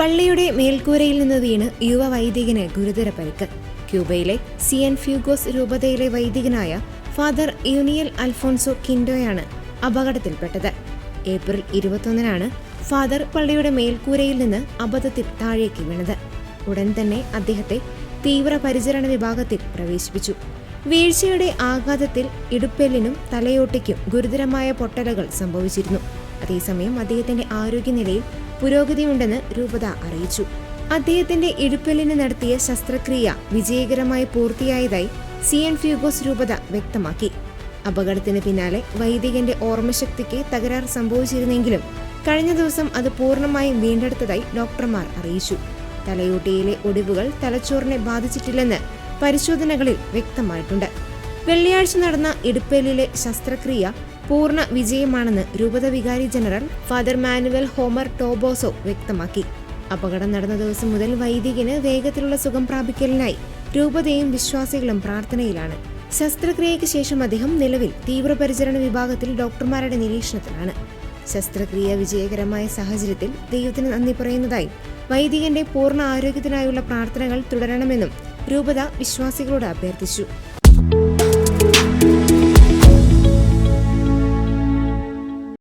പള്ളിയുടെ മേൽക്കൂരയിൽ നിന്ന് വീണ് യുവ വൈദികന് ഗുരുതര പരിക്ക്. ക്യൂബയിലെ സിയൻഫ്യൂഗോസ് രൂപതയിലെ വൈദികനായ ഫാദർ യൂനിയൽ അൽഫോൺസോ കിൻഡോയാണ് അപകടത്തിൽപ്പെട്ടത്. ഏപ്രിൽ 21-നാണ് ഫാദർ പള്ളിയുടെ മേൽക്കൂരയിൽ നിന്ന് അബദ്ധത്തിൽ താഴേക്ക് വീണത്. ഉടൻ തന്നെ അദ്ദേഹത്തെ തീവ്രപരിചരണ വിഭാഗത്തിൽ പ്രവേശിപ്പിച്ചു. വീഴ്ചയുടെ ആഘാതത്തിൽ ഇടുപ്പെല്ലിനും തലയോട്ടിക്കും ഗുരുതരമായ പൊട്ടലുകൾ സംഭവിച്ചിരുന്നു. അതേസമയം അദ്ദേഹത്തിന്റെ ആരോഗ്യനിലയിൽ പുരോഗതിയുണ്ടെന്ന് രൂപത അറിയിച്ചു. അദ്ദേഹത്തിന്റെ ഇടുപ്പെല്ലിന് നടത്തിയ ശസ്ത്രക്രിയ വിജയകരമായി പൂർത്തിയായതായി സിയൻഫ്യൂഗോസ് രൂപത വ്യക്തമാക്കി. അപകടത്തിന് പിന്നാലെ വൈദികന്റെ ഓർമ്മശക്തിക്ക് തകരാർ സംഭവിച്ചിരുന്നെങ്കിലും കഴിഞ്ഞ ദിവസം അത് പൂർണ്ണമായും വീണ്ടെടുത്തതായി ഡോക്ടർമാർ അറിയിച്ചു. തലയോട്ടിയിലെ ഒടിവുകൾ തലച്ചോറിനെ ബാധിച്ചിട്ടില്ലെന്ന് പരിശോധനകളിൽ വ്യക്തമായിട്ടുണ്ട്. വെള്ളിയാഴ്ച നടന്ന ഇടുപ്പെല്ലിലെ ശസ്ത്രക്രിയ പൂർണ്ണ വിജയമാണെന്ന് രൂപത വികാരി ജനറൽ ഫാദർ മാനുവൽ ഹോമർ ടോബോസോ വ്യക്തമാക്കി. അപകടം നടന്ന ദിവസം മുതൽ വൈദികന് വേഗത്തിലുള്ള സുഖം പ്രാപിക്കലിനായി രൂപതയും വിശ്വാസികളും പ്രാർത്ഥനയിലാണ്. ശസ്ത്രക്രിയയ്ക്ക് ശേഷം അദ്ദേഹം നിലവിൽ തീവ്രപരിചരണ വിഭാഗത്തിൽ ഡോക്ടർമാരുടെ നിരീക്ഷണത്തിലാണ്. ശസ്ത്രക്രിയ വിജയകരമായ സാഹചര്യത്തിൽ ദൈവത്തിന് നന്ദി പറയുന്നതായി വൈദികന്റെ പൂർണ്ണ ആരോഗ്യത്തിനായുള്ള പ്രാർത്ഥനകൾ തുടരണമെന്നും രൂപത വിശ്വാസികളോട് അഭ്യർത്ഥിച്ചു.